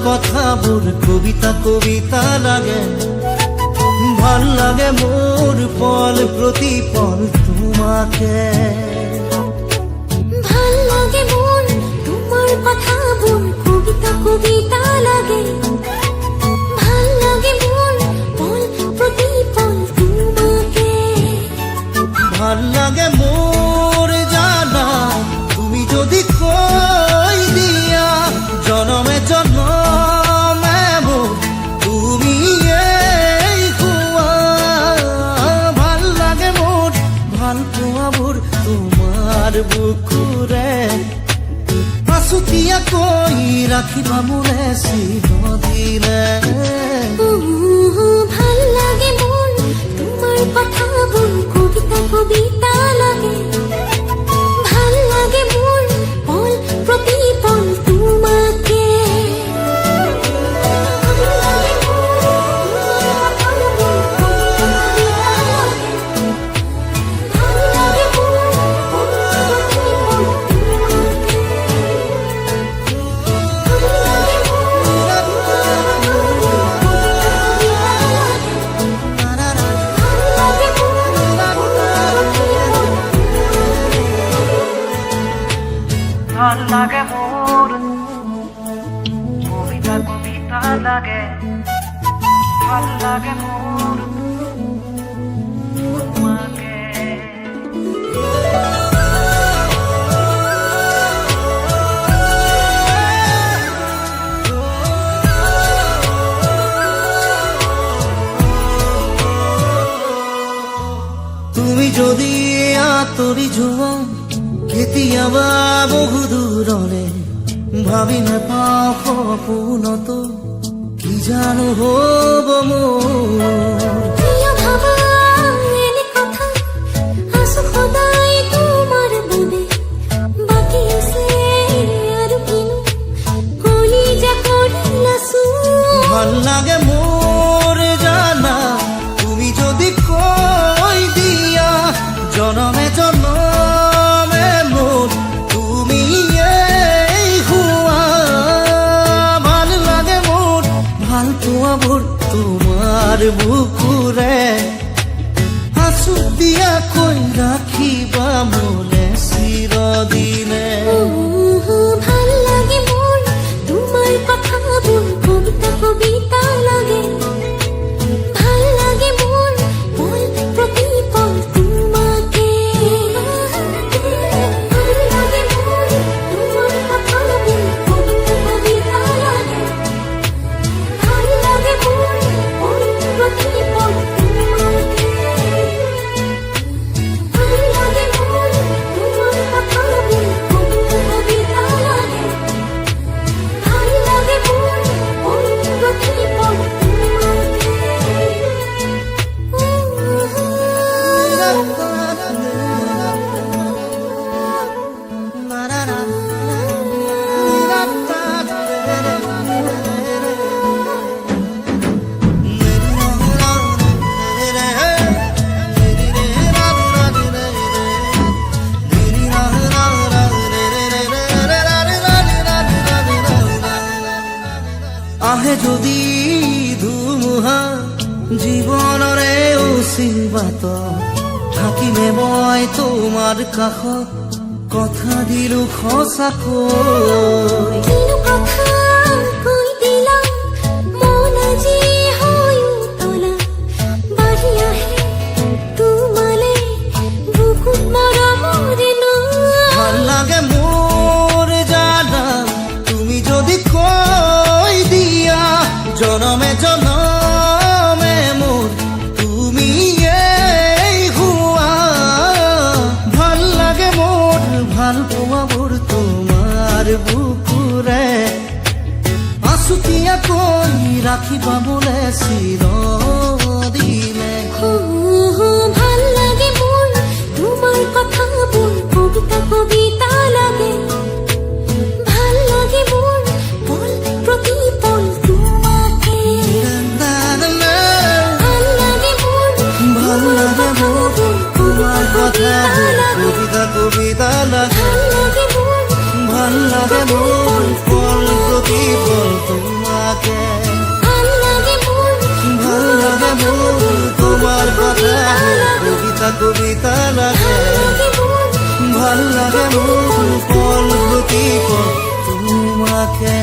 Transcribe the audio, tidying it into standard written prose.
কথাবোৰ কবিতা কবিতা লাগে। ভাল লাগে মোৰ পল প্ৰতিপল তোমাকে। ভাল লাগে মোৰ তোমাৰ কথাবোৰ কবিতা কবিতা লাগে। ভাল লাগে মোৰ পল প্ৰতিপল তোমাকে। ভাল লাগে মোৰ জানা তুমি যদি কৈ দিয়া জনমে জনমে মোৰ তুমি ভাল লাগে মোৰ ভাল পোৱাবোৰ তোমাৰ বুকুৰে আছুতীয়াকৈ ৰাখিবা মোলে চিৰদিনে। ভাল লাগে মোৰ তোমাৰ কথাবোৰ কবিতা কবিতা লাগে। ভাল লাগে মোৰ পল প্ৰতিপল তোমাকে। ভাল লাগে মোৰ কবিতা কবিতা লাগে। ভাল লাগে মোৰ তোমাকে। তুমি যদি আঁতৰি যোৱা কেতিয়াবা বহু দূৰলে ভাবি নাপাওঁ সপোনতো কি জানো হ'ব মোৰ। প্ৰিয় ভাবা এনে কথা আছো সদায় তোমাৰ বাবে। বাকী আছে আৰু কিনো কলিজা কৰিলা চোন। ভাল লাগে মোৰ জানা তুমি যদি কৈ দিয়া জনমে জনমে মোৰ তুমি ভাল লাগে মোৰ ভাল পোৱাবোৰ তোমাৰ বুকুৰে আছুতীয়াকৈ ৰাখিবা মোলে চিৰদিনে। ভাল লাগে মোৰ তোমাৰ কথাবোৰ কবিতা কবিতা লাগে। ভাল লাগে মোৰ পল প্ৰতিপল তোমাকে। ভাল লাগে মোৰ তোমাৰ কথাবোৰ কবিতা কবিতা লাগে। ভাল লাগে মোৰ পল প্ৰতিপল তোমাকে। ভাল লাগে মোৰ তোমাৰ কথাবোৰ কবিতা কবিতা লাগে। ভাল লাগে মোৰ পল প্ৰতিপল আহে যদি ধুমুহা জীৱনৰে উচিবাত থাকিলে মই তোমাৰ কাষত কথা দিলো সঁচাকৈ। কিনো কথা কৈ দিলা মন আজি হৈ উতলা। বাঢ়ি আহে তোমালে বুকুত মৰমৰে ভাল লাগে মোৰ জানা তুমি যদি কৈ দিয়া জনমে জনমে মোৰ তুমি ভাল লাগে মোৰ ভাল পোৱাবোৰ তোমাৰ বুকুৰে আছুতীয়াকৈ ৰাখিবা মোলে চিৰদিনে। ভাল লাগে মোৰ তোমাৰ কথাবোৰ কবিতা কবিতা লাগে। ভাল লাগে মোৰ পল প্ৰতিপল তোমাকে। ভাল লাগে মোৰ ভাল লাগে মোৰ তোমাৰ কথাবোৰ কবিতা কবিতা লাগে। ভাল লাগে মোৰ ভাল লাগে মোৰ পল প্ৰতিপল তোমাৰ মোর তোমার কথা কবিতা কবিতা লাগে ভাল লাগে মোর পল প্রতি পল তোমাকে